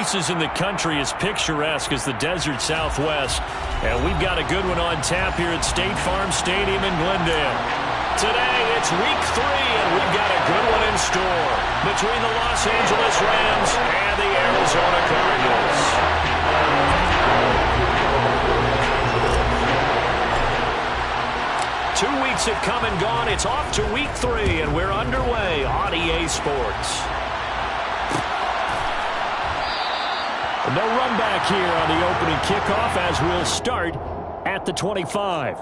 places in the country as picturesque as the desert Southwest. And we've got a good one on tap here at State Farm Stadium in Glendale. Today, it's week 3, and we've got a good one in store between the Los Angeles Rams and the Arizona Cardinals. 2 weeks have come and gone. It's off to week 3, and we're underway on EA Sports. No run back here on the opening kickoff as we'll start at the 25.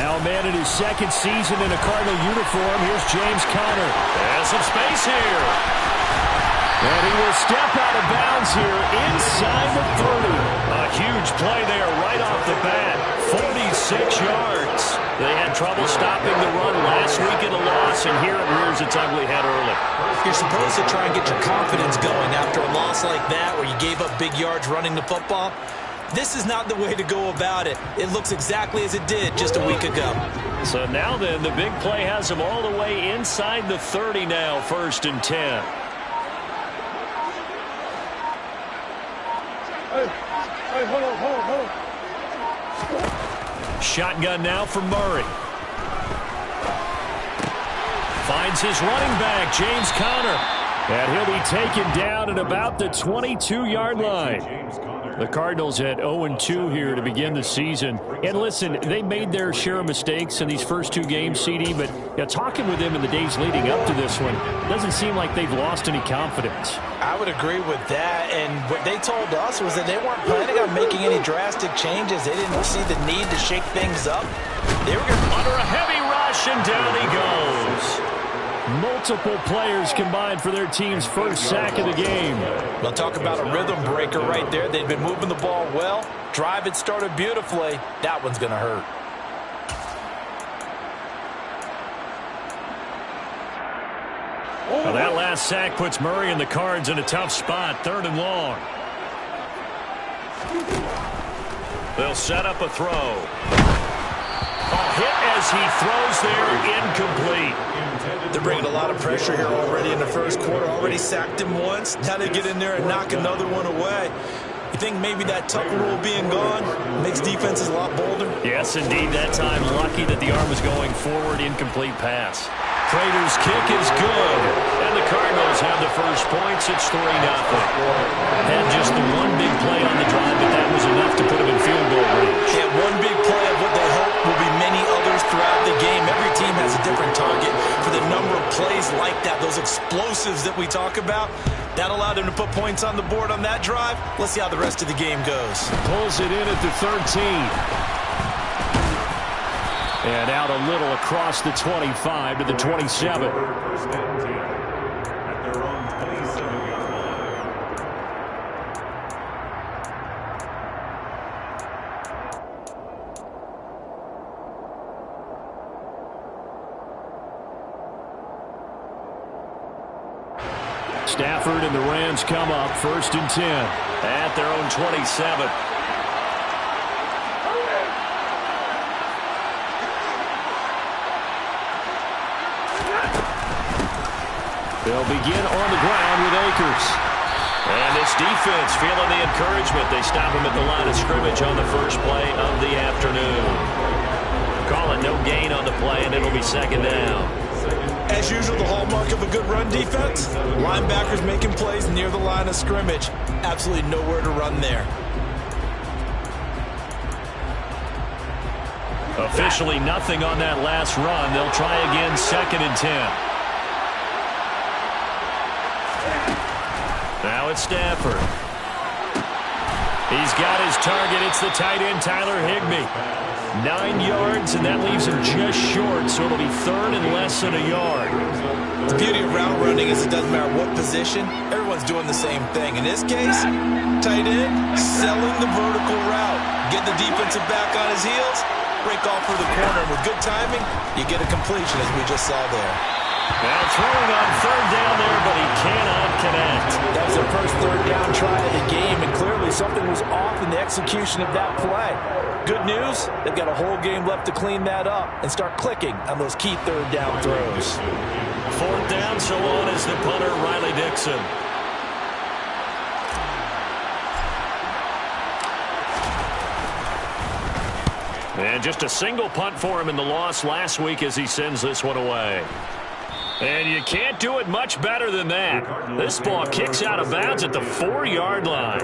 Now a man in his second season in a Cardinal uniform. Here's James Conner. Has some space here. And he will step out of bounds here inside the 30. A huge play there right off the bat. 46 yards. They had trouble stopping the run last week in a loss, and here it rears its ugly head early. You're supposed to try and get your confidence going after a loss like that where you gave up big yards running the football. This is not the way to go about it. It looks exactly as it did just a week ago. So now then, the big play has him all the way inside the 30 now, 1st and 10. Hey, hold on. Shotgun now for Murray. Finds his running back, James Conner. And he'll be taken down at about the 22-yard line. The Cardinals at 0-2 here to begin the season. And listen, they made their share of mistakes in these first 2 games, CD, but talking with them in the days leading up to this one, doesn't seem like they've lost any confidence. I would agree with that, and what they told us was that they weren't planning on making any drastic changes. They didn't see the need to shake things up. They were going under a heavy rush, and down he goes. Multiple players combined for their team's first sack of the game. We'll talk about a rhythm breaker right there. They've been moving the ball well. Drive it started beautifully. That one's going to hurt. Well, that last sack puts Murray and the Cards in a tough spot, 3rd and long. They'll set up a throw. A hit as he throws there, incomplete. They're bringing a lot of pressure here already in the first quarter. Already sacked him once. Now they get in there and knock another one away. You think maybe that Tucker rule being gone makes defenses a lot bolder? Yes, indeed. That time, lucky that the arm was going forward. Incomplete pass. Prater's kick is good. And the Cardinals have the first points. It's 3-0. Had just the one big play on the drive, but that was enough to put them in field goal range. Yeah, one big play of what they hope will be many others throughout the game. Every team has a different target for the number of plays like that, those explosives that we talk about. That allowed him to put points on the board on that drive. Let's see how the rest of the game goes. Pulls it in at the 13. And out a little across the 25 to the 27. Stafford and the Rams come up 1st and 10 at their own 27. They'll begin on the ground with Akers. And this defense feeling the encouragement. They stop him at the line of scrimmage on the first play of the afternoon. Call it no gain on the play, and it'll be 2nd down. As usual, the hallmark of a good run defense, linebackers making plays near the line of scrimmage. Absolutely nowhere to run there. Officially nothing on that last run. They'll try again, 2nd and 10. Now it's Stafford. He's got his target. It's the tight end, Tyler Higbee. 9 yards, and that leaves him just short, so it'll be third and less than a yard. The beauty of route running is it doesn't matter what position, everyone's doing the same thing. In this case, tight end, selling the vertical route. Get the defensive back on his heels, break off for the corner. And with good timing, you get a completion, as we just saw there. Now throwing on third down there, but he cannot connect. That was their first third down try of the game, and clearly something was off in the execution of that play. Good news, they've got a whole game left to clean that up and start clicking on those key third down throws. Fourth down, so on is the punter, Riley Dixon. And just a single punt for him in the loss last week as he sends this one away. And you can't do it much better than that. This ball kicks out of bounds at the 4-yard line.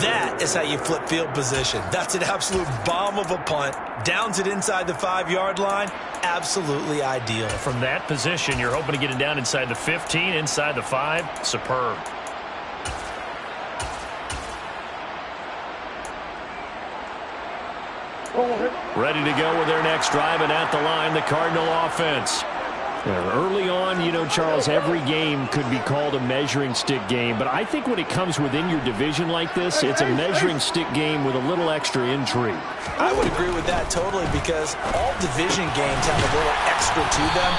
That is how you flip field position. That's an absolute bomb of a punt. Downs it inside the 5-yard line. Absolutely ideal. From that position, you're hoping to get it down inside the 15, inside the 5. Superb. Ready to go with their next drive, and at the line, the Cardinal offense. Early on, you know, Charles, every game could be called a measuring stick game, but I think when it comes within your division like this, it's a measuring stick game with a little extra intrigue. I would agree with that totally, because all division games have a little extra to them.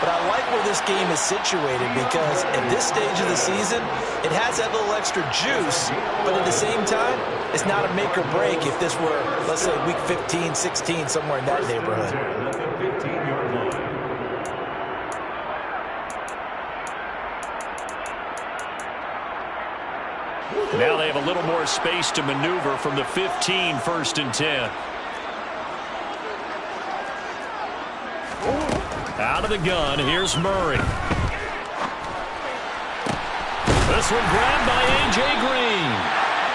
But I like where this game is situated, because at this stage of the season, it has that little extra juice, but at the same time, it's not a make or break if this were, let's say, week 15, 16, somewhere in that neighborhood. Now they have a little more space to maneuver from the 15, 1st and 10. Out of the gun, here's Murray. This one grabbed by A.J. Green.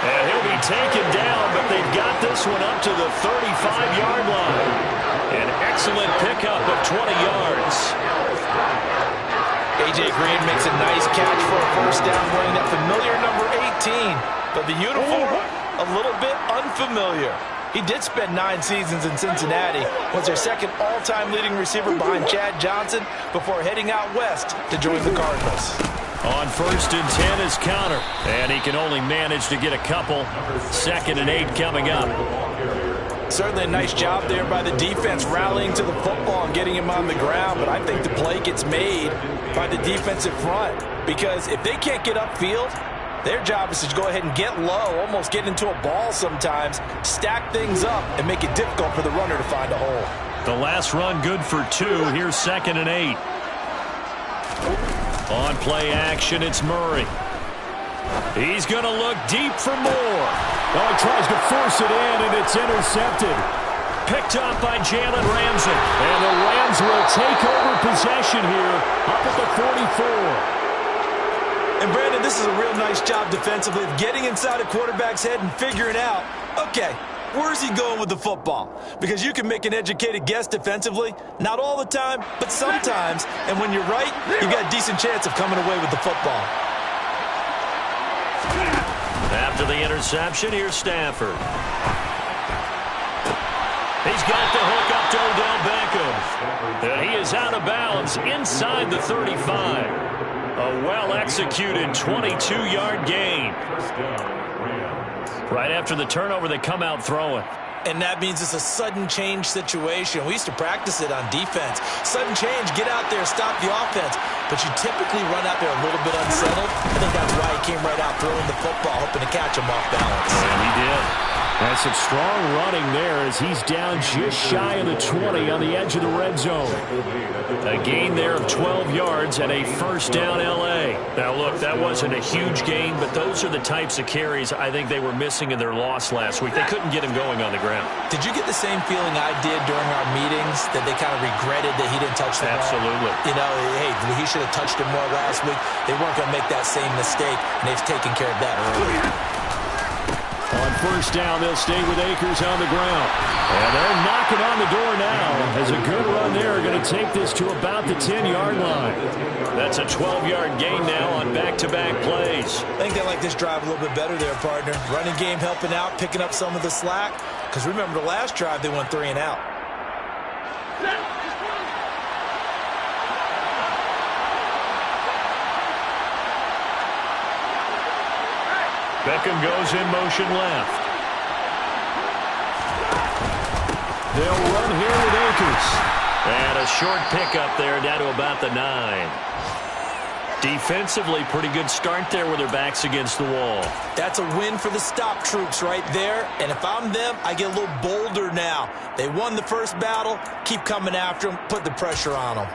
And he'll be taken down, but they've got this one up to the 35-yard line. An excellent pickup of 20 yards. A.J. Green makes a nice catch for a first down, wearing that familiar number 18. But the uniform, a little bit unfamiliar. He did spend 9 seasons in Cincinnati, was their second all-time leading receiver behind Chad Johnson before heading out west to join the Cardinals. On 1st and 10 is Counter, and he can only manage to get a couple. 2nd and 8 coming up. Certainly a nice job there by the defense rallying to the football and getting him on the ground, but I think the play gets made by the defensive front, because if they can't get upfield, their job is to go ahead and get low, almost get into a ball sometimes, stack things up, and make it difficult for the runner to find a hole. The last run good for 2. Here's 2nd and 8. On play action, it's Murray. He's going to look deep for more. Oh, he tries to force it in, and it's intercepted. Picked up by Jalen Ramsey. And the Rams will take over possession here up at the 44. And, Brandon, this is a real nice job defensively of getting inside a quarterback's head and figuring out, okay, where's he going with the football? Because you can make an educated guess defensively, not all the time, but sometimes. And when you're right, you've got a decent chance of coming away with the football. After the interception, here's Stafford. He's got the hook up to Odell Beckham. And he is out of bounds inside the 35. A well-executed 22-yard gain. Right after the turnover, they come out throwing. And that means it's a sudden change situation. We used to practice it on defense. Sudden change, get out there, stop the offense. But you typically run out there a little bit unsettled. I think that's why he came right out throwing the football, hoping to catch him off balance. And he did. That's some strong running there as he's down just shy of the 20 on the edge of the red zone. A gain there of 12 yards and a first down L.A. Now, look, that wasn't a huge gain, but those are the types of carries I think they were missing in their loss last week. They couldn't get him going on the ground. Did you get the same feeling I did during our meetings, that they kind of regretted that he didn't touch the ball? Absolutely. You know, hey, he should have touched him more last week. They weren't going to make that same mistake, and they've taken care of that early. On first down, they'll stay with Akers on the ground. And they're knocking on the door now. As a good run there, going to take this to about the 10-yard line. That's a 12-yard gain now on back-to-back plays. I think they like this drive a little bit better there, partner. Running game helping out, picking up some of the slack. Because remember, the last drive, they went 3 and out. Beckham goes in motion left. They'll run here with Akers. And a short pickup there down to about the 9. Defensively, pretty good start there with their backs against the wall. That's a win for the stop troops right there. And if I'm them, I get a little bolder now. They won the first battle. Keep coming after them. Put the pressure on them.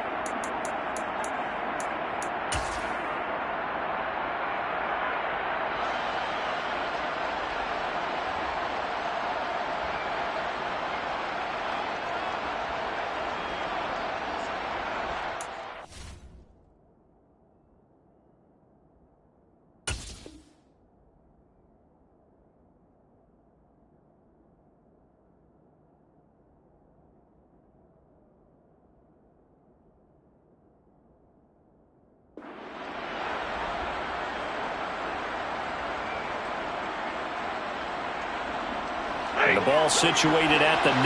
And the ball situated at the 9.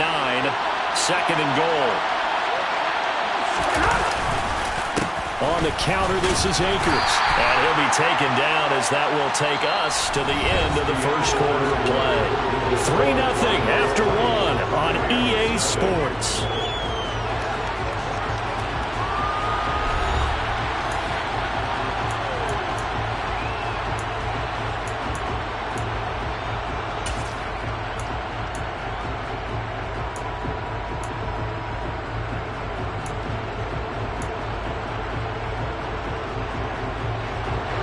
2nd and goal. On the counter, this is Akers. And he'll be taken down as that will take us to the end of the first quarter of play. 3-0 after 1 on EA Sports.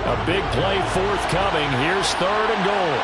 A big play forthcoming. Here's 3rd and goal.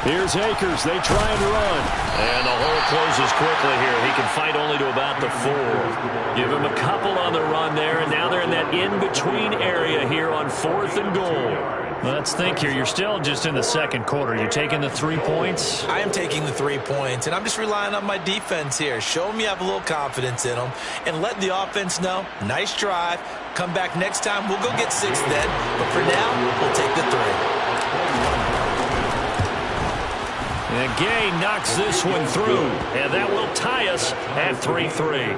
Here's Akers. They try and run. And the hole closes quickly here. He can fight only to about the 4. Give him a couple on the run there, and now they're in that in-between area here on 4th and goal. Let's think here. You're still just in the second quarter. You taking the 3 points? I am taking the 3 points, and I'm just relying on my defense here. Show them you have a little confidence in them, and let the offense know, nice drive. Come back next time. We'll go get 6 then, but for now, we'll take the 3. And Gay knocks this one through, and that will tie us at 3-3.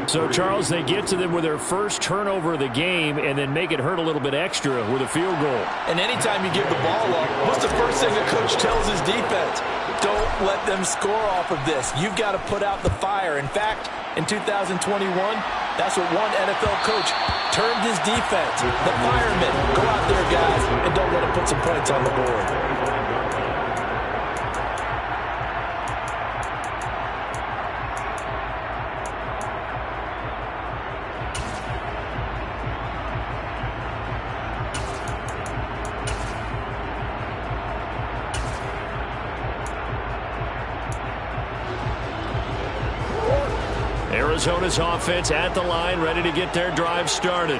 So, Charles, they get to them with their first turnover of the game and then make it hurt a little bit extra with a field goal. And anytime you give the ball up, what's the first thing the coach tells his defense? Don't let them score off of this. You've got to put out the fire. In fact, in 2021, that's what one NFL coach termed his defense. The firemen. Go out there, guys, and don't let them put some points on the board. Arizona's offense at the line, ready to get their drive started.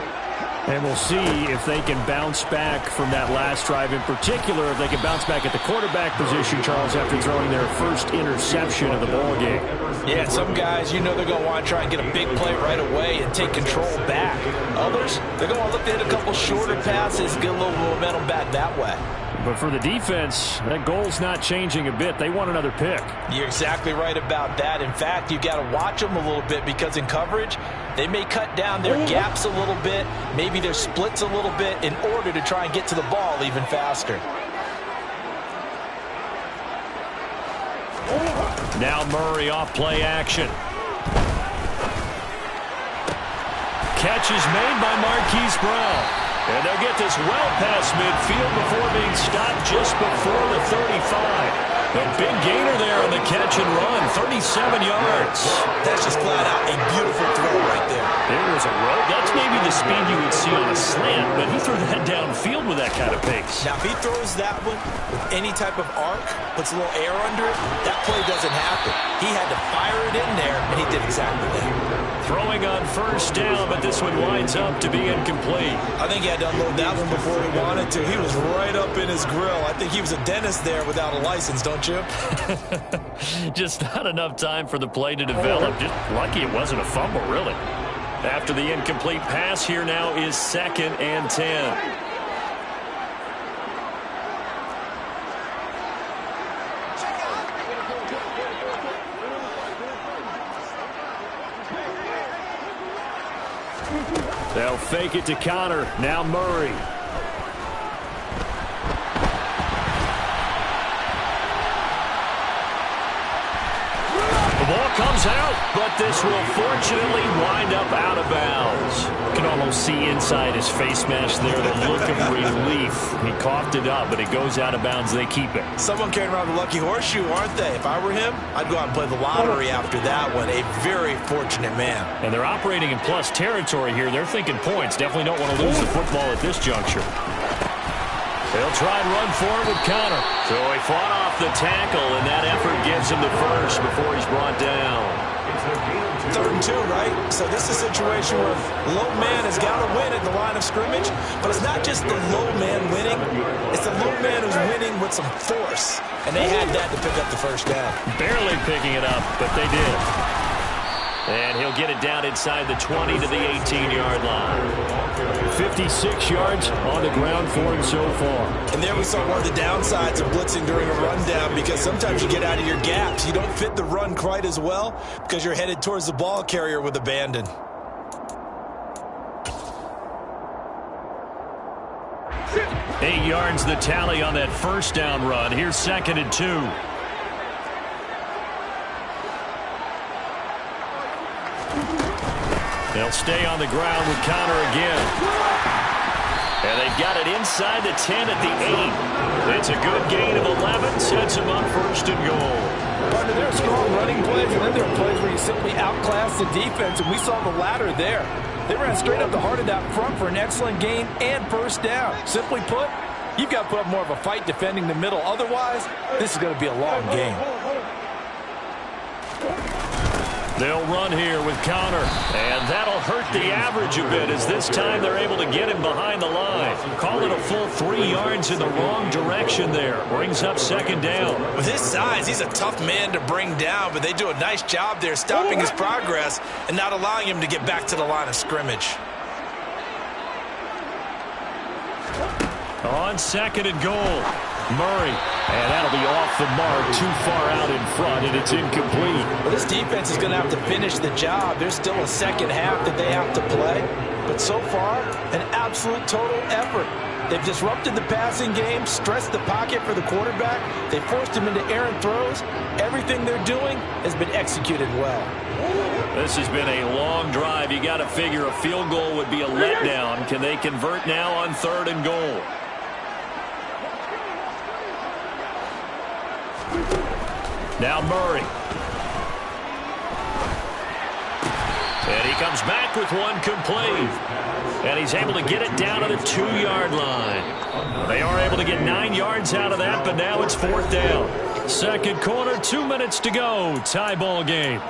And we'll see if they can bounce back from that last drive. In particular, if they can bounce back at the quarterback position, Charles, after throwing their first interception of the ball game. Yeah, some guys, you know they're going to want to try and get a big play right away and take control back. Others, they're going to look to hit a couple shorter passes, get a little momentum back that way. But for the defense, that goal's not changing a bit. They want another pick. You're exactly right about that. In fact, you've got to watch them a little bit because in coverage, they may cut down their gaps a little bit, maybe their splits a little bit in order to try and get to the ball even faster. Now Murray off play action. Catch is made by Marquise Brown. And they'll get this well past midfield before being stopped just before the 35. A big gainer there on the catch and run, 37 yards. That's just flat out a beautiful throw right there. There was a rope. That's maybe the speed you would see on a slant, but he threw that downfield with that kind of pace. Now, if he throws that one with any type of arc, puts a little air under it, that play doesn't happen. He had to fire it in there, and he did exactly that. Throwing on first down, but this one winds up to be incomplete. I think he had to unload that one before he wanted to. He was right up in his grill. I think he was a dentist there without a license, don't you? don't you? Just not enough time for the play to develop. Just lucky it wasn't a fumble, really. After the incomplete pass, here now is 2nd and 10. They'll fake it to Connor. Now Murray. The ball comes out, but this will fortunately wind up out of bounds. You can almost see inside his face mask there the look of relief. He coughed it up, but it goes out of bounds. They keep it. Someone carrying around the lucky horseshoe, aren't they? If I were him, I'd go out and play the lottery after that one. A very fortunate man. And they're operating in plus territory here. They're thinking points. Definitely don't want to lose the football at this juncture. They'll try and run forward with Connor. So he fought off the tackle, and that effort gives him the first before he's brought down. 3rd and 2, right? So this is a situation where low man has got to win at the line of scrimmage, but it's not just the low man winning. It's the low man who's winning with some force, and they had that to pick up the first down. Barely picking it up, but they did. And he'll get it down inside the 20 to the 18-yard line. 56 yards on the ground for him so far. And there we saw one of the downsides of blitzing during a rundown, because sometimes you get out of your gaps. You don't fit the run quite as well because you're headed towards the ball carrier with abandon. Eight yards the tally on that first down run. Here's 2nd and 2. They'll stay on the ground with Connor again. And they've got it inside the 10 at the 8. It's a good gain of 11. Sets them up 1st and goal. Partner, there are strong running plays, and then there are plays where you simply outclass the defense, and we saw the latter there. They ran straight up the heart of that front for an excellent gain and 1st down. Simply put, you've got to put up more of a fight defending the middle. Otherwise, this is going to be a long game. They'll run here with Connor, and that'll hurt the average a bit as this time they're able to get him behind the line. Call it a full 3 yards in the wrong direction there. Brings up 2nd down. With his size, he's a tough man to bring down, but they do a nice job there stopping his progress and not allowing him to get back to the line of scrimmage. On 2nd and goal, Murray. And that'll be off the mark, too far out in front, and it's incomplete. Well, this defense is going to have to finish the job. There's still a second half that they have to play. But so far, an absolute total effort. They've disrupted the passing game, stressed the pocket for the quarterback. They forced him into errant throws. Everything they're doing has been executed well. This has been a long drive. You got to figure a field goal would be a letdown. Can they convert now on 3rd and goal? Now Murray. And he comes back with one complete. And he's able to get it down to the 2-yard line. They are able to get 9 yards out of that, but now it's 4th down. 2nd quarter, 2 minutes to go. Tie ball game.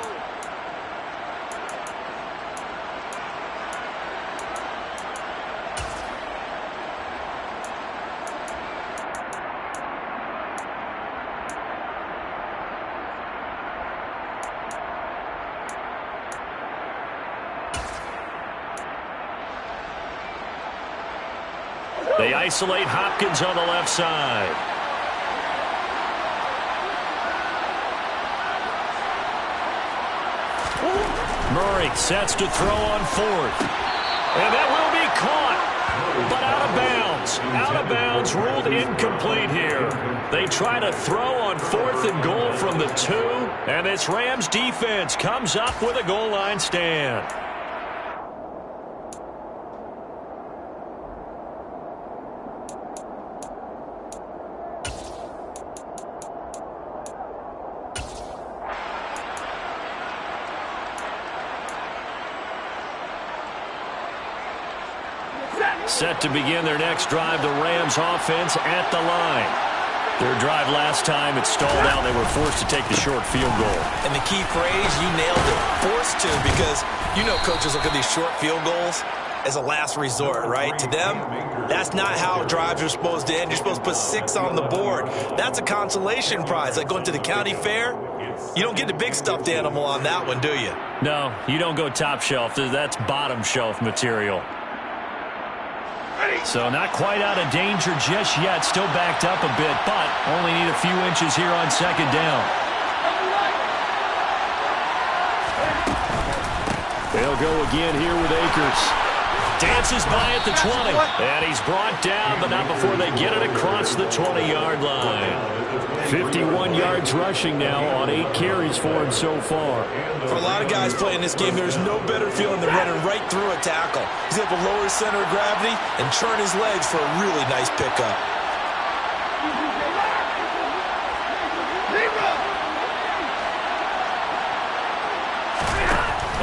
They isolate Hopkins on the left side. Murray sets to throw on 4th. And that will be caught, but out of bounds. Out of bounds, ruled incomplete here. They try to throw on 4th and goal from the 2, and this Rams defense comes up with a goal line stand. Set to begin their next drive, the Rams offense at the line. Their drive last time, it stalled out. They were forced to take the short field goal. And the key phrase, you nailed it, forced to, because you know coaches look at these short field goals. as a last resort, right? To them, that's not how drives are supposed to end. You're supposed to put 6 on the board. That's a consolation prize, like going to the county fair. You don't get the big stuffed animal on that one, do you? No, you don't go top shelf. That's bottom shelf material. So not quite out of danger just yet. Still backed up a bit, but only need a few inches here on second down. They'll go again here with Akers. Dances by at the 20. And he's brought down, but not before they get it across the 20-yard line. 51 yards rushing now on 8 carries for him so far. For a lot of guys playing this game, there's no better feeling than running right through a tackle. He's able to lower his center of gravity and turn his legs for a really nice pickup.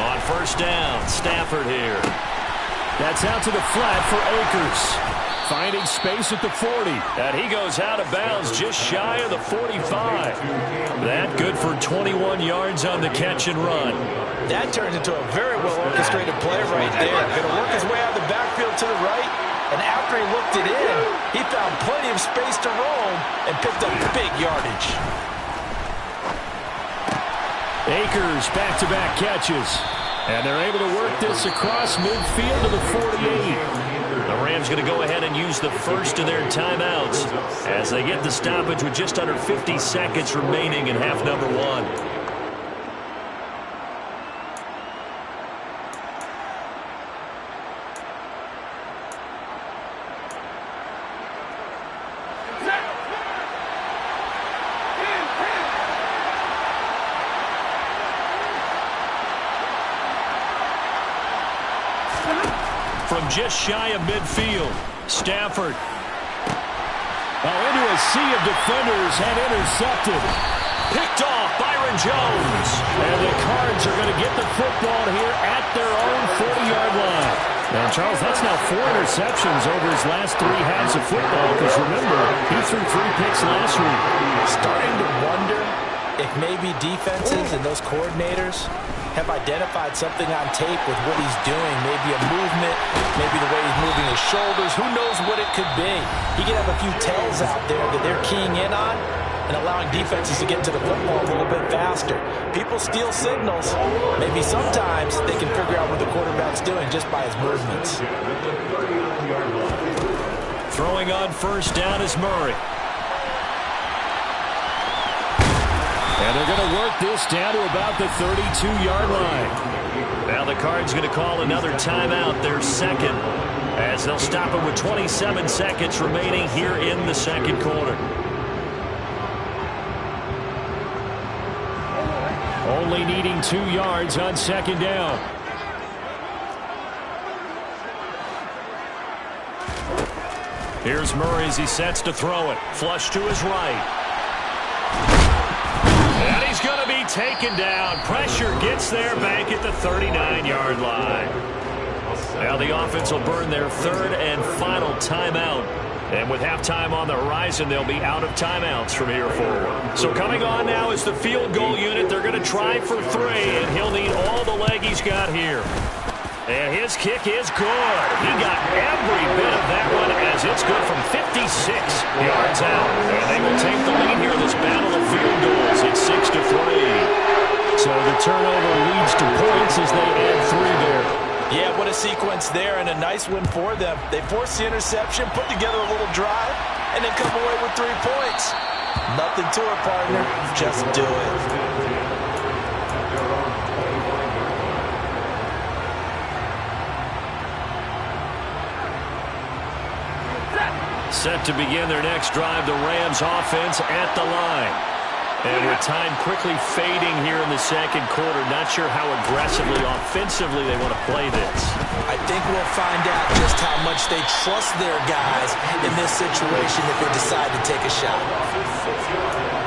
On first down, Stafford here. That's out to the flat for Akers. Finding space at the 40. And he goes out of bounds just shy of the 45. That good for 21 yards on the catch and run. That turned into a very well-orchestrated play right there. Going to work his way out of the backfield to the right. And after he looked it in, he found plenty of space to roam and picked up big yardage. Akers back-to-back catches. And they're able to work this across midfield to the 48. The Rams going to go ahead and use the first of their timeouts as they get the stoppage with just under 50 seconds remaining in half number 1. From just shy of midfield, Stafford. Into a sea of defenders and intercepted. Picked off Byron Jones. And the Cards are going to get the football here at their own 40-yard line. And, Charles, that's now 4 interceptions over his last 3 halves of football. Because, remember, he threw 3 picks last week. Starting to wonder if maybe defenses and those coordinators have identified something on tape with what he's doing. Maybe a movement, maybe the way he's moving his shoulders. Who knows what it could be? He could have a few tells out there that they're keying in on and allowing defenses to get to the football a little bit faster. People steal signals. Maybe sometimes they can figure out what the quarterback's doing just by his movements. Throwing on first down is Murray. And they're going to work this down to about the 32-yard line. Now the Cards going to call another timeout, their second, as they'll stop it with 27 seconds remaining here in the second quarter. Only needing 2 yards on second down. Here's Murray as he sets to throw it. Flush to his right. And he's going to be taken down. Pressure gets there back at the 39-yard line. Now the offense will burn their third and final timeout. And with halftime on the horizon, they'll be out of timeouts from here forward. So coming on now is the field goal unit. They're going to try for 3, and he'll need all the leg he's got here. And his kick is good. He got every bit of that one as it's good from 56 yards out. And they will take the lead here in this battle of field goals. It's 6-3. So the turnover leads to points as they add 3 there. Yeah, what a sequence there and a nice win for them. They forced the interception, put together a little drive, and then come away with 3 points. Nothing to it, partner. Just do it. Set to begin their next drive, the Rams offense at the line. And with time quickly fading here in the second quarter, not sure how aggressively, offensively they want to play this. I think we'll find out just how much they trust their guys in this situation if they decide to take a shot.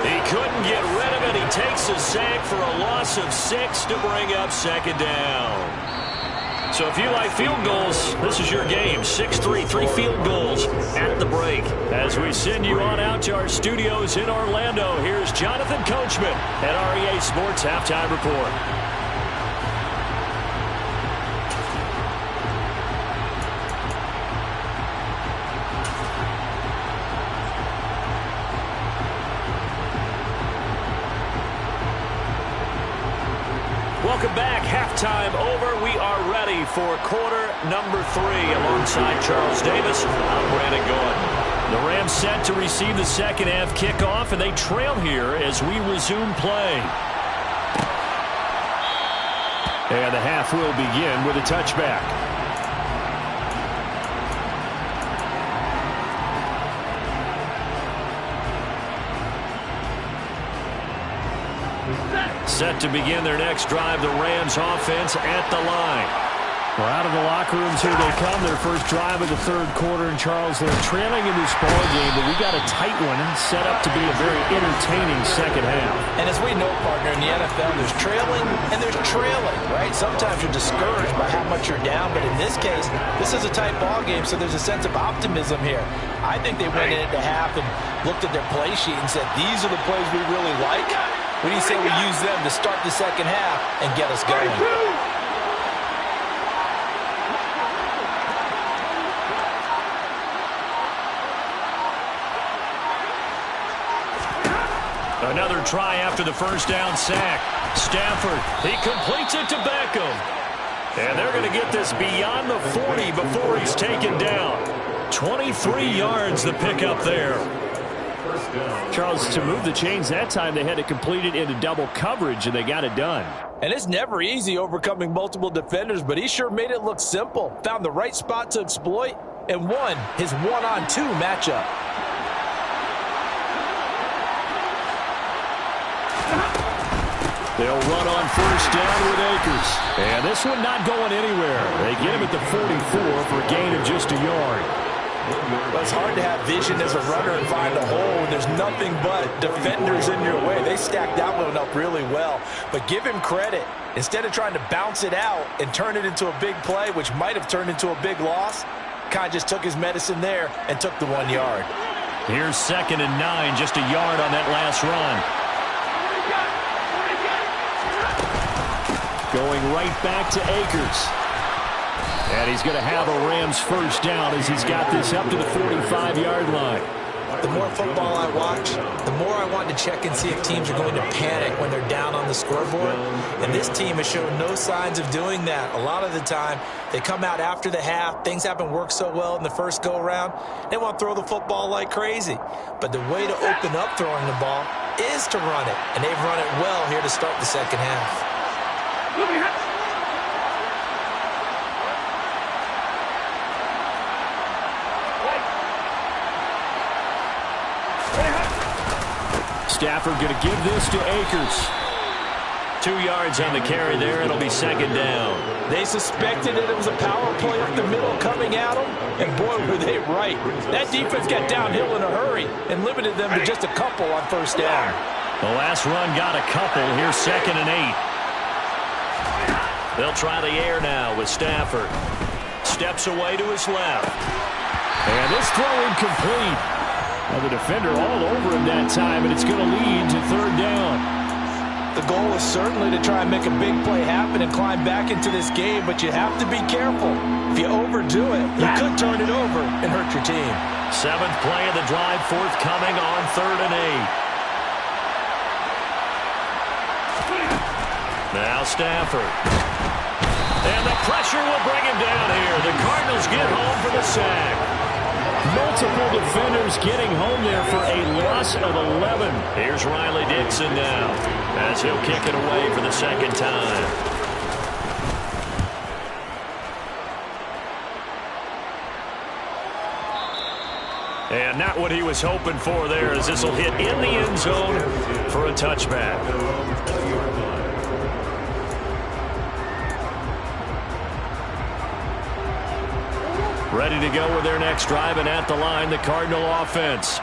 He couldn't get rid of it. He takes a sack for a loss of 6 to bring up second down. So if you like field goals, this is your game. 6-3, 3 field goals at the break. As we send you on out to our studios in Orlando, here's Jonathan Coachman at REA Sports Halftime Report. Welcome back. Halftime over. We are ready for quarter number 3. Alongside Charles Davis, I'm Brandon Gordon. The Rams set to receive the second half kickoff, and they trail here as we resume play. And the half will begin with a touchback. Set to begin their next drive, the Rams offense at the line. We're out of the locker rooms, here they come. Their first drive of the third quarter. And Charles, they're trailing in this ball game, but we got a tight one set up to be a very entertaining second half. And as we know, partner, in the NFL, there's trailing and there's trailing, right? Sometimes you're discouraged by how much you're down, but in this case, this is a tight ball game, so there's a sense of optimism here. I think they went into half and looked at their play sheet and said, these are the plays we really like. We need to say we use them to start the second half and get us going. Another try after the first down sack. Stafford, he completes it to Beckham. And they're going to get this beyond the 40 before he's taken down. 23 yards the pickup there. Charles, to move the chains that time, they had to complete it into double coverage, and they got it done. And it's never easy overcoming multiple defenders, but he sure made it look simple. Found the right spot to exploit and won his one-on-two matchup. They'll run on first down with Akers. And this one not going anywhere. They get him at the 44 for a gain of just a yard. Well, it's hard to have vision as a runner and find a hole when there's nothing but defenders in your way. They stacked that one up really well. But give him credit. Instead of trying to bounce it out and turn it into a big play, which might have turned into a big loss, kind of just took his medicine there and took the 1 yard. Here's 2nd and 9, just a yard on that last run. Going right back to Akers. And he's going to have a Rams first down as he's got this up to the 45-yard line. The more football I watch, the more I want to check and see if teams are going to panic when they're down on the scoreboard. And this team has shown no signs of doing that. A lot of the time, they come out after the half. Things haven't worked so well in the first go-around. They want to throw the football like crazy. But the way to open up throwing the ball is to run it. And they've run it well here to start the second half. Stafford going to give this to Akers. 2 yards on the carry there. It'll be 2nd down. They suspected that it was a power play up the middle coming at them, and boy, were they right. That defense got downhill in a hurry and limited them to just a couple on first down. The last run got a couple. Here's 2nd and 8. They'll try the air now with Stafford. Steps away to his left. And this throw incomplete. Well, the defender all over him that time, and it's going to lead to 3rd down. The goal is certainly to try and make a big play happen and climb back into this game, but you have to be careful. If you overdo it, you could turn it over and hurt your team. 7th play of the drive, forthcoming on 3rd and 8. Now Stafford. And the pressure will bring him down here. The Cardinals get home for the sack. Multiple defenders getting home there for a loss of 11. Here's Riley Dixon now as he'll kick it away for the 2nd time. And not what he was hoping for there, as this will hit in the end zone for a touchback. Ready to go with their next drive, and at the line, the Cardinal offense.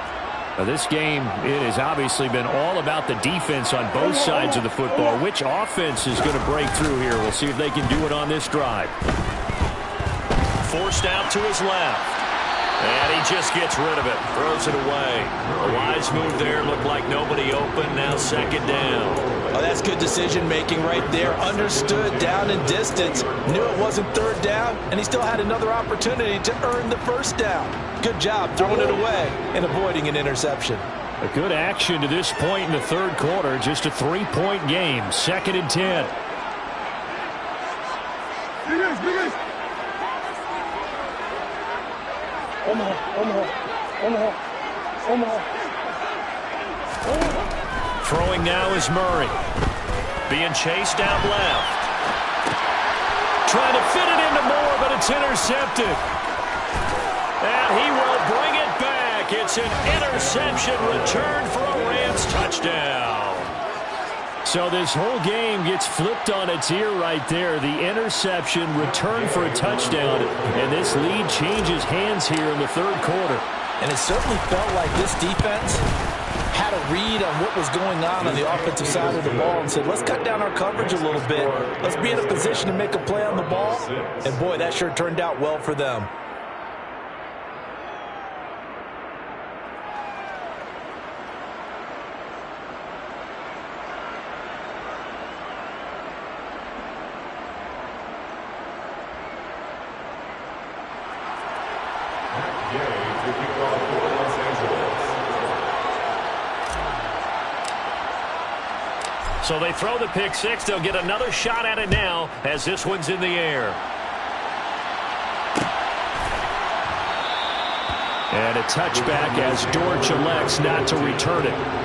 Now, this game, it has obviously been all about the defense on both sides of the football. Which offense is going to break through here? We'll see if they can do it on this drive. Forced out to his left. And he just gets rid of it. Throws it away. A wise move there. Looked like nobody open. Now 2nd down. Oh, that's good decision-making right there. Understood down and distance. Knew it wasn't 3rd down, and he still had another opportunity to earn the 1st down. Good job throwing it away and avoiding an interception. A good action to this point in the 3rd quarter. Just a 3-point game. 2nd and 10. Throwing now is Murray. Being chased out left. Trying to fit it into Moore, but it's intercepted. And he will bring it back. It's an interception return for a Rams touchdown. So this whole game gets flipped on its ear right there. The interception, return for a touchdown, and this lead changes hands here in the third quarter. And it certainly felt like this defense had a read on what was going on the offensive side of the ball and said, let's cut down our coverage a little bit. Let's be in a position to make a play on the ball. And, boy, that sure turned out well for them. So they throw the pick six. They'll get another shot at it now as this one's in the air. And a touchback as Dortch elects not to return it.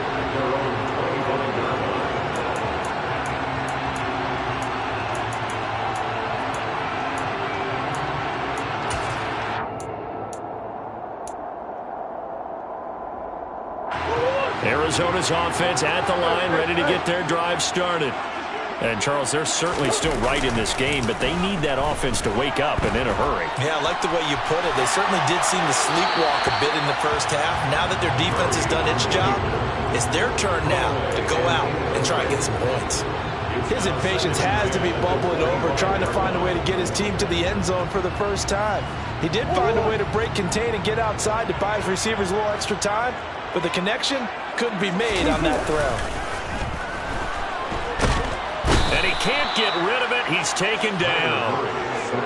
Arizona's offense at the line, ready to get their drive started. And, Charles, they're certainly still right in this game, but they need that offense to wake up and in a hurry. Yeah, I like the way you put it. They certainly did seem to sleepwalk a bit in the first half. Now that their defense has done its job, it's their turn now to go out and try and get some points. His impatience has to be bubbling over, trying to find a way to get his team to the end zone for the first time. He did find a way to break, contain, and get outside to buy his receivers a little extra time, but the connection couldn't be made on that throw. And he can't get rid of it. He's taken down.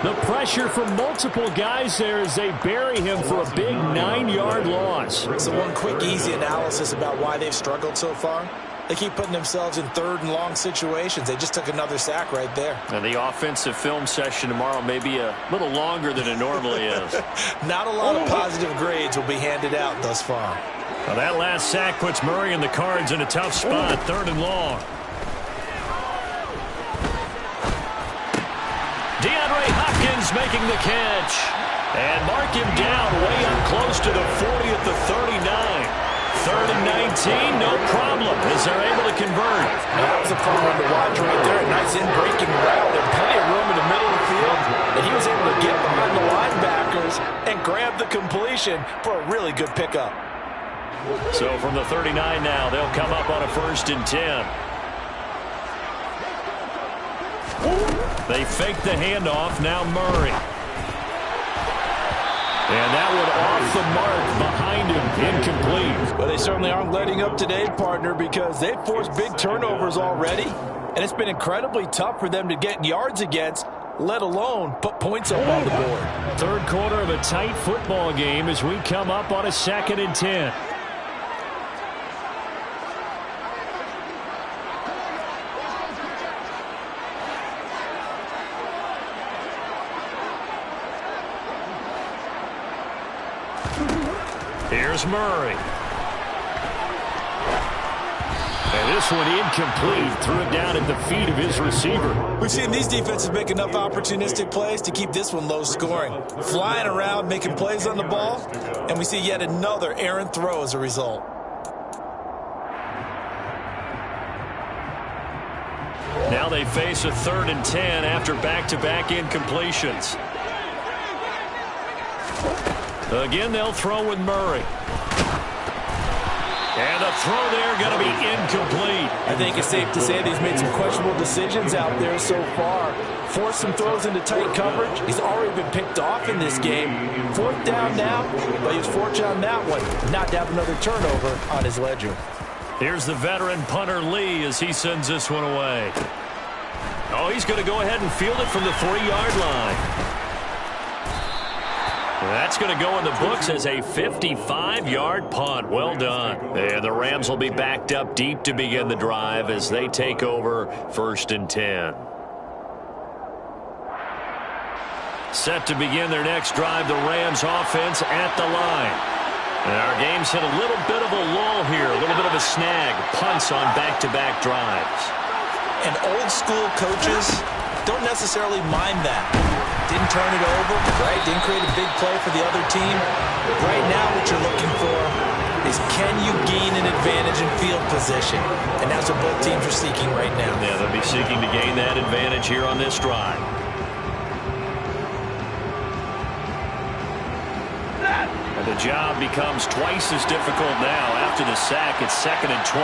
The pressure from multiple guys there as they bury him for a big 9-yard loss. So one quick, easy analysis about why they've struggled so far. They keep putting themselves in third and long situations. They just took another sack right there. And the offensive film session tomorrow may be a little longer than it normally is. Not a lot of positive grades will be handed out thus far. Well, that last sack puts Murray and the Cards in a tough spot, third and long. DeAndre Hopkins making the catch. And mark him down way up close to the 40 at the 39. Third and 19, no problem, as they're able to convert. That was a fun one to watch right there. A nice in-breaking route. There's plenty of room in the middle of the field. And he was able to get behind the linebackers and grab the completion for a really good pickup. So from the 39 now, they'll come up on a 1st and 10. They fake the handoff, now Murray. And that one off the mark behind him, incomplete. Well, they certainly aren't letting up today, partner, because they've forced big turnovers already. And it's been incredibly tough for them to get yards against, let alone put points up on the board. Third quarter of a tight football game as we come up on a 2nd and 10. Here's Murray. And this one incomplete. Threw it down at the feet of his receiver. We've seen these defenses make enough opportunistic plays to keep this one low scoring. Flying around, making plays on the ball, and we see yet another errant throw as a result. Now they face a 3rd and 10 after back-to-back incompletions. Again, they'll throw with Murray. And the throw there going to be incomplete. I think it's safe to say that he's made some questionable decisions out there so far. Forced some throws into tight coverage. He's already been picked off in this game. 4th down now, but he was fortunate on that one not to have another turnover on his ledger. Here's the veteran punter Lee as he sends this one away. Oh, he's going to go ahead and field it from the 3-yard line. That's going to go in the books as a 55-yard punt. Well done. And the Rams will be backed up deep to begin the drive as they take over 1st and 10. Set to begin their next drive, the Rams offense at the line. And our game's hit a little bit of a lull here, a little bit of a snag. Punts on back-to-back drives. And old-school coaches don't necessarily mind that. Didn't turn it over, right? Didn't create a big play for the other team. Right now what you're looking for is can you gain an advantage in field position? And that's what both teams are seeking right now. Yeah, they'll be seeking to gain that advantage here on this drive. And the job becomes twice as difficult now after the sack. It's 2nd and 20.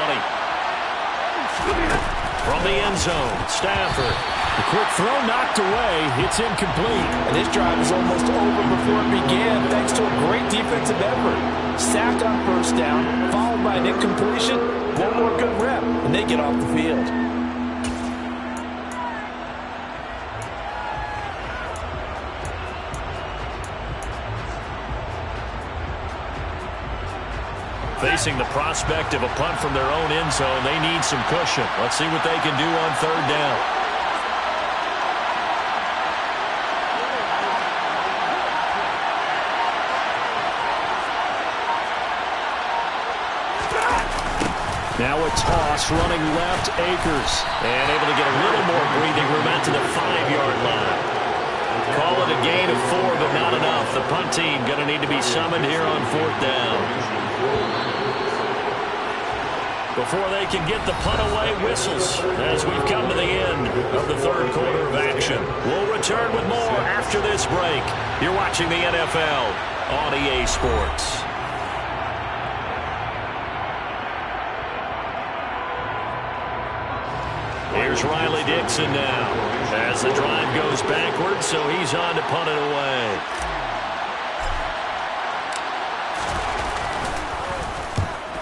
From the end zone, Stafford. The quick throw knocked away. It's incomplete. And this drive is almost over before it began thanks to a great defensive effort. Sack on first down, followed by an incompletion. One more good rep, and they get off the field. Facing the prospect of a punt from their own end zone, they need some cushion. Let's see what they can do on 3rd down. Now a toss running left, Akers. And able to get a little more breathing room out to the 5-yard line. Call it a gain of 4, but not enough. The punt team going to need to be summoned here on 4th down. Before they can get the punt away, whistles as we've come to the end of the 3rd quarter of action. We'll return with more after this break. You're watching the NFL on EA Sports. Here's Riley Dixon now as the drive goes backwards, so he's on to punt it away.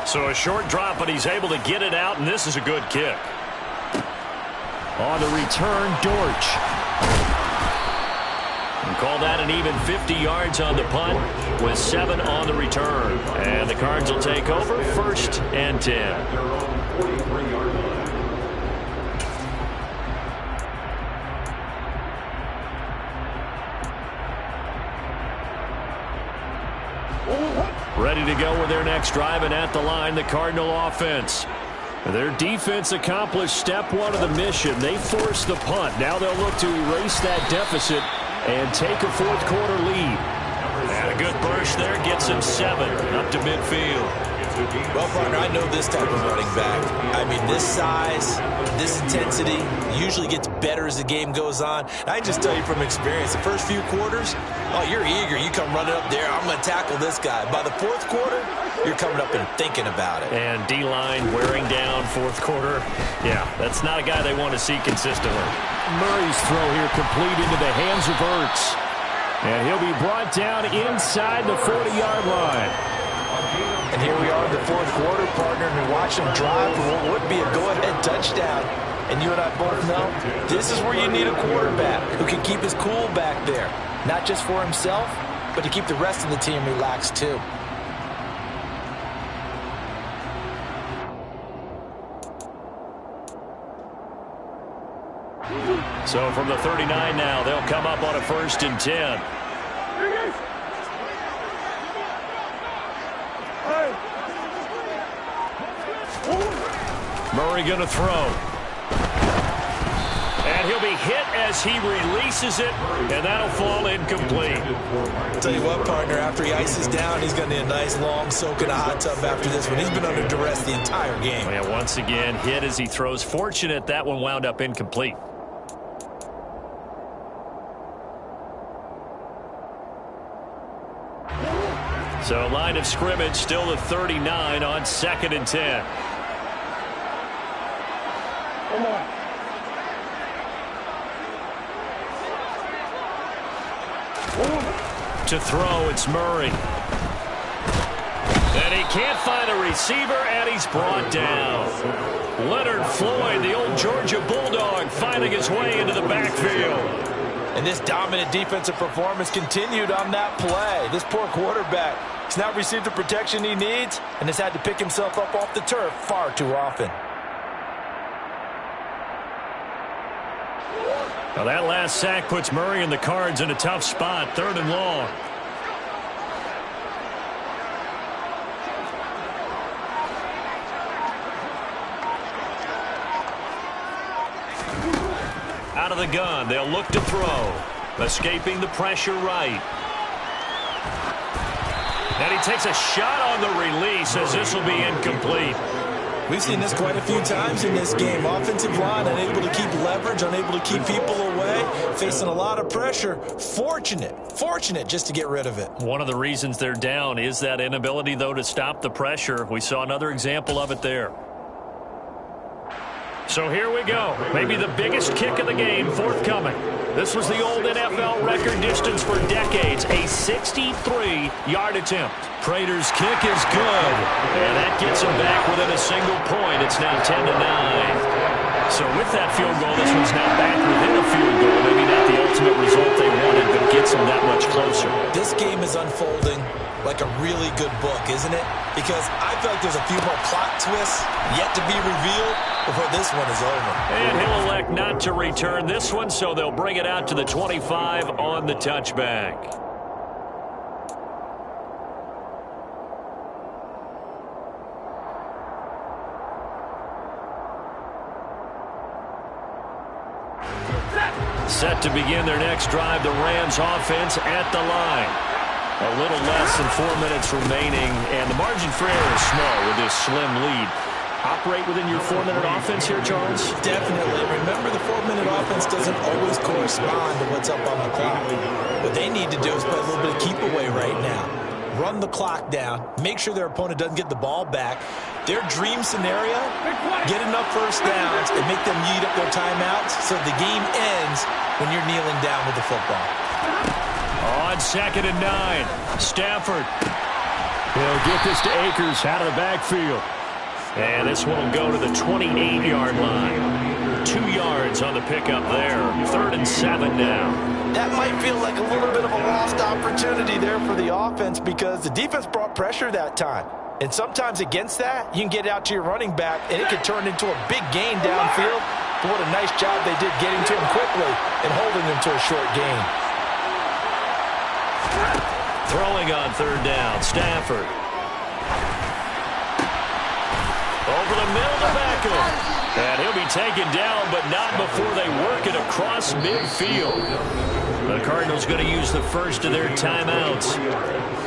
So a short drop, but he's able to get it out, and this is a good kick. On the return, Dortch. And call that an even 50 yards on the punt with 7 on the return. And the Cards will take over 1st and 10. Ready to go with their next drive, and at the line, the Cardinal offense. Their defense accomplished step 1 of the mission. They forced the punt. Now they'll look to erase that deficit and take a 4th quarter lead. And a good burst there gets him 7 up to midfield. Well, partner, I know this type of running back. I mean, this size, this intensity usually gets better as the game goes on. I just tell you from experience, the first few quarters, oh, you're eager. You come running up there, I'm going to tackle this guy. By the 4th quarter, you're coming up and thinking about it. And D-line wearing down 4th quarter. Yeah, that's not a guy they want to see consistently. Murray's throw here complete into the hands of Ertz. And he'll be brought down inside the 40-yard line. And here we are in the 4th quarter, partner, and we watch him drive for what would be a go-ahead touchdown. And you and I both know this is where you need a quarterback who can keep his cool back there. Not just for himself, but to keep the rest of the team relaxed too. So from the 39 now, they'll come up on a 1st and 10. Murray going to throw. And he'll be hit as he releases it, and that'll fall incomplete. Tell you what, partner, after he ices down, he's going to need a nice long soak in a hot tub after this one. He's been under duress the entire game. Yeah, once again, hit as he throws. Fortunate that one wound up incomplete. So line of scrimmage still at 39 on 2nd and 10. Come on. To throw, it's Murray. And he can't find a receiver, and he's brought down. Leonard Floyd, the old Georgia Bulldog, finding his way into the backfield. And this dominant defensive performance continued on that play. This poor quarterback has not received the protection he needs and has had to pick himself up off the turf far too often. Well, that last sack puts Murray and the Cards in a tough spot, 3rd and long. Out of the gun, they'll look to throw. Escaping the pressure right. And he takes a shot on the release as this will be incomplete. We've seen this quite a few times in this game. Offensive line unable to keep leverage, unable to keep people away, facing a lot of pressure. Fortunate just to get rid of it. One of the reasons they're down is that inability, though, to stop the pressure. We saw another example of it there. So here we go. Maybe the biggest kick of the game forthcoming. This was the old NFL record distance for decades, a 63-yard attempt. Prater's kick is good, and that gets him back within a single point. It's now 10-9. So with that field goal, this one's now back within a field goal. Maybe not the ultimate result they wanted, but gets them that much closer. This game is unfolding like a really good book, isn't it? Because I feel like there's a few more plot twists yet to be revealed before this one is over. And he'll elect not to return this one, so they'll bring it out to the 25 on the touchback. Set to begin their next drive, the Rams offense at the line. A little less than 4 minutes remaining, and the margin for error is small with this slim lead. Operate within your 4-minute offense here, Charles? Definitely. Remember, the 4-minute offense doesn't always correspond to what's up on the clock. What they need to do is play a little bit of keep away right now. Run the clock down. Make sure their opponent doesn't get the ball back. Their dream scenario, get enough first downs and make them eat up their timeouts so the game ends when you're kneeling down with the football. On 2nd and 9, Stafford. He'll get this to Akers out of the backfield. And this one will go to the 28-yard line. 2 yards on the pickup there. 3rd and 7 now. That might feel like a little bit of a lost opportunity there for the offense because the defense brought pressure that time. And sometimes against that, you can get out to your running back, and it can turn into a big gain downfield. But what a nice job they did getting to him quickly and holding him to a short gain. Throwing on 3rd down, Stafford. Over the middle to Beckham. And he'll be taken down, but not before they work it across midfield. The Cardinals going to use the first of their timeouts.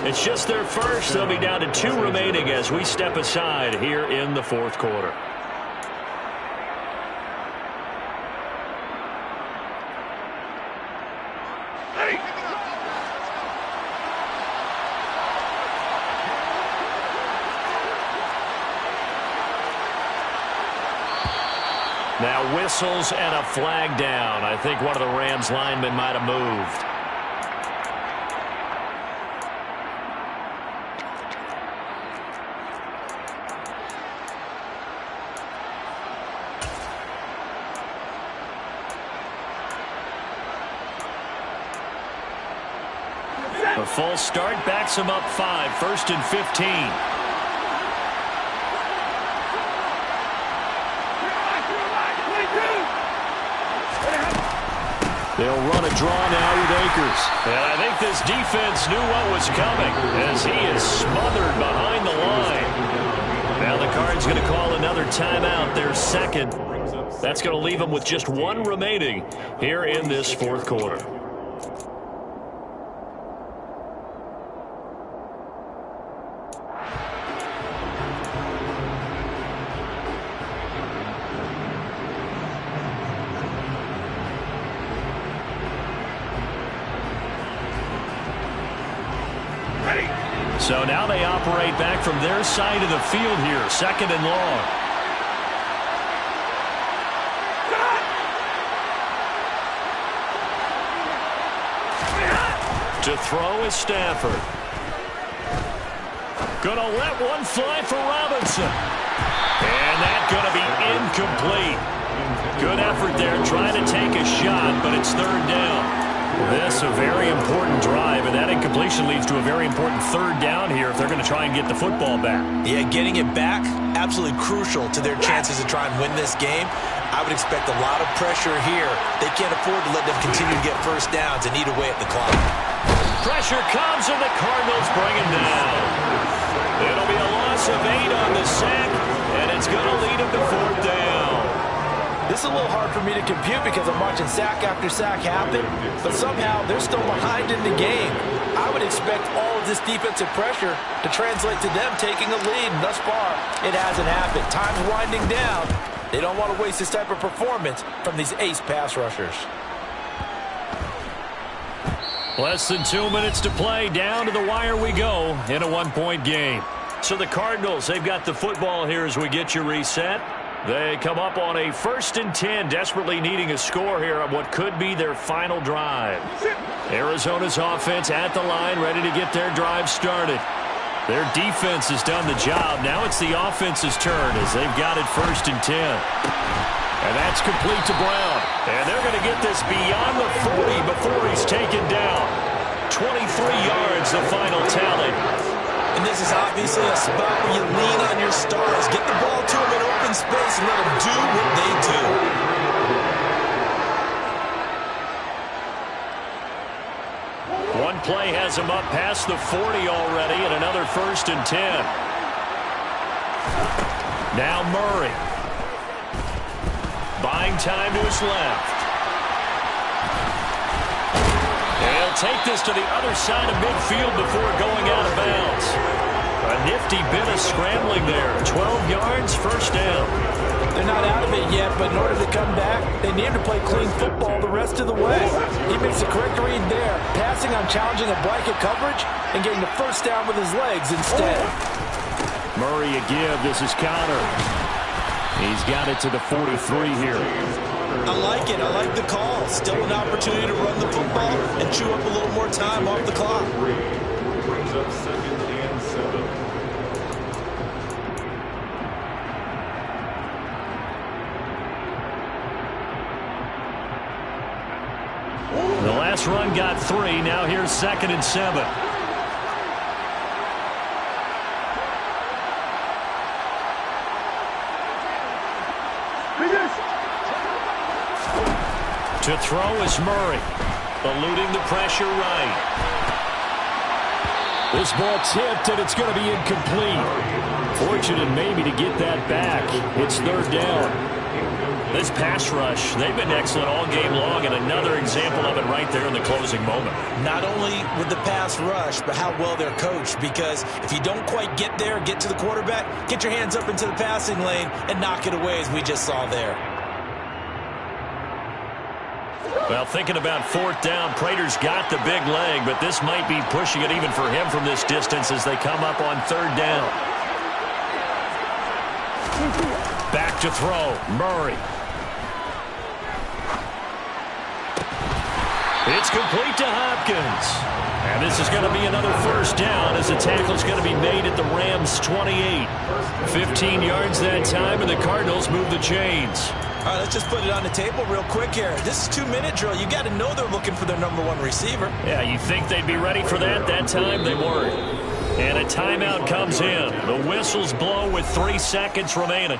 It's just their first. They'll be down to 2 remaining as we step aside here in the 4th quarter. Now whistles and a flag down. I think one of the Rams linemen might have moved. A full start backs him up 5, 1st and 15. They'll run a draw now with Akers. And I think this defense knew what was coming as he is smothered behind the line. Now the Cards going to call another timeout, their 2nd. That's going to leave them with just 1 remaining here in this 4th quarter. So now they operate back from their side of the field here, 2nd and long. To throw is Stafford. Gonna let one fly for Robinson. And that's gonna be incomplete. Good effort there trying to take a shot, but it's 3rd down. This a very important drive, and that incompletion leads to a very important third down here if they're going to try and get the football back. Yeah, getting it back, absolutely crucial to their chances to try and win this game. I would expect a lot of pressure here. They can't afford to let them continue to get first downs and eat away at the clock. Pressure comes, and the Cardinals bring him down. It'll be a loss of 8 on the sack, and it's going to lead him to fourth down. This is a little hard for me to compute because I'm watching sack after sack happen, but somehow they're still behind in the game. I would expect all of this defensive pressure to translate to them taking a lead, and thus far, it hasn't happened. Time's winding down. They don't want to waste this type of performance from these ace pass rushers. Less than 2 minutes to play. Down to the wire we go in a one-point game. So the Cardinals, they've got the football here as we get you reset. They come up on a 1st and 10, desperately needing a score here on what could be their final drive. Arizona's offense at the line, ready to get their drive started. Their defense has done the job. Now it's the offense's turn as they've got it 1st and 10. And that's complete to Brown. And they're going to get this beyond the 40 before he's taken down. 23 yards, the final tally. And this is obviously a spot where you lean on your stars. Get the ball to them in open space and let them do what they do. One play has him up past the 40 already, and another 1st and 10. Now Murray. Buying time to his left. And he'll take this to the other side of midfield before going out of bounds. A nifty bit of scrambling there. 12 yards, 1st down. They're not out of it yet, but in order to come back, they need to play clean football the rest of the way. He makes the correct read there, passing on challenging a blanket coverage and getting the 1st down with his legs instead. Murray a give. This is Connor. He's got it to the 43 here. I like it. I like the call. Still an opportunity to run the football and chew up a little more time off the clock. Brings up 2nd and 7. The last run got 3. Now here's 2nd and 7. To throw is Murray, eluding the pressure right. This ball tipped, and it's going to be incomplete. Fortunate maybe to get that back. It's 3rd down. This pass rush, they've been excellent all game long, and another example of it right there in the closing moment. Not only with the pass rush, but how well they're coached, because if you don't quite get there, get to the quarterback, get your hands up into the passing lane and knock it away as we just saw there. Well, thinking about 4th down, Prater's got the big leg, but this might be pushing it even for him from this distance as they come up on 3rd down. Back to throw, Murray. It's complete to Hopkins. And this is going to be another 1st down as the tackle's going to be made at the Rams' 28. 15 yards that time, and the Cardinals move the chains. All right, let's just put it on the table real quick here. This is 2-minute drill. You got to know they're looking for their #1 receiver. Yeah, you think they'd be ready for that? That time they weren't. And a timeout comes in. The whistles blow with 3 seconds remaining.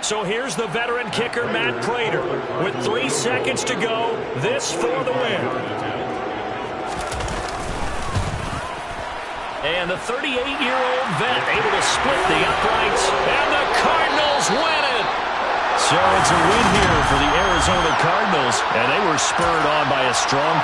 So here's the veteran kicker, Matt Prater. With 3 seconds to go, this for the win. And the 38-year-old vet able to split the uprights, and the Cardinals win it. So it's a win here for the Arizona Cardinals, and they were spurred on by a strong